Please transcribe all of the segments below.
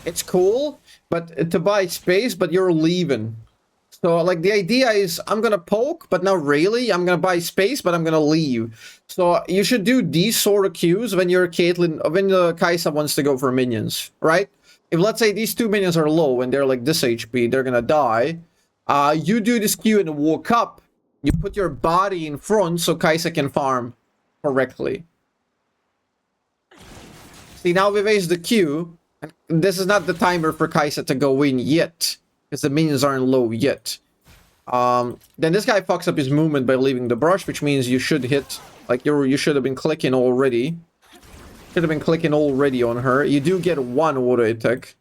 It's cool, but to buy space, but you're leaving. So, like, the idea is, I'm gonna poke, but not really. I'm gonna buy space, but I'm gonna leave. So, you should do these sort of queues when you're Caitlyn, when Kaisa wants to go for minions, right? If, let's say, these two minions are low and they're, like, this HP, they're gonna die. You do this queue and walk up. You put your body in front so Kaisa can farm correctly. See, now we've aced the queue. This is not the timer for Kaisa to go in yet, because the minions aren't low yet. Then this guy fucks up his movement by leaving the brush, which means you should hit, like, you should have been clicking already. Should have been clicking already on her. You do get one auto attack,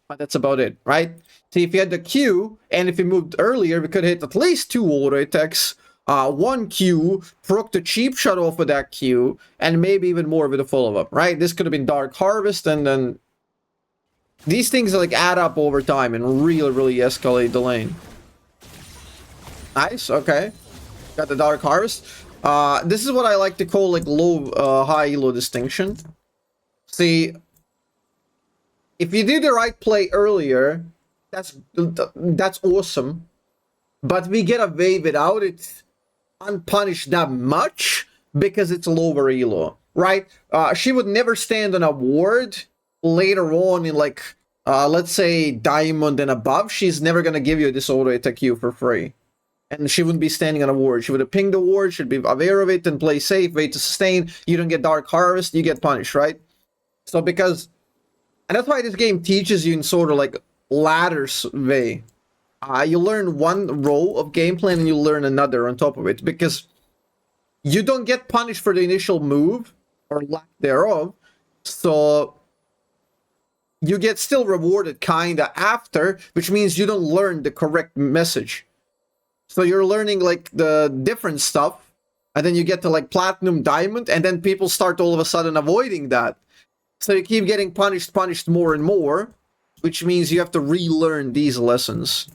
but that's about it, right? See, if you had the Q, and if you moved earlier, we could hit at least 2 auto attacks, 1 Q, proc the cheap shot off with that Q, and maybe even more with a follow-up, right? This could have been Dark Harvest, and then these things like add up over time and really escalate the lane. Nice, okay. Got the Dark Harvest. This is what I like to call like low, high elo distinction. See, if you do the right play earlier, that's awesome. But we get away without it unpunished that much because it's lower elo, right? She would never stand on a ward later on in like, let's say diamond and above. She's never gonna give you this auto attack Q for free. And she wouldn't be standing on a ward. She would have pinged the ward, should be aware of it and play safe, wait to sustain. You don't get Dark Harvest, you get punished, right? So because, and that's why this game teaches you in sort of like ladders way. You learn one row of gameplay and you learn another on top of it, because you don't get punished for the initial move or lack thereof, so you get still rewarded kinda after, which means you don't learn the correct message. So you're learning like the different stuff, and then you get to like platinum, diamond, and then people start all of a sudden avoiding that. So you keep getting punished more and more, which means you have to relearn these lessons.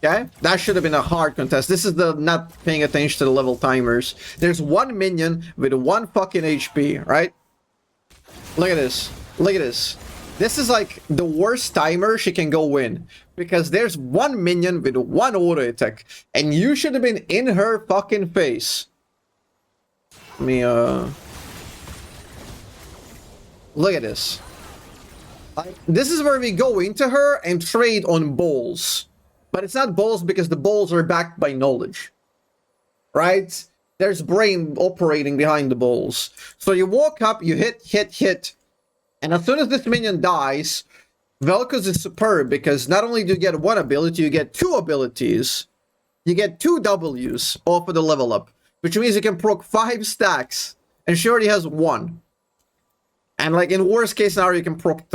Okay, that should have been a hard contest. This is the not paying attention to the level timers. There's one minion with 1 fucking HP, right? Look at this. Look at this. This is like the worst timer she can go in, because there's one minion with 1 auto attack, and you should have been in her fucking face. Let me, look at this. This is where we go into her and trade on balls. But it's not balls because the balls are backed by knowledge. Right? There's brain operating behind the balls. So you walk up, you hit. And as soon as this minion dies, Vel'Koz is superb because not only do you get 1 ability, you get 2 abilities. You get 2 W's off of the level up, which means you can proc 5 stacks, and she already has 1. And like in worst case scenario, you can proc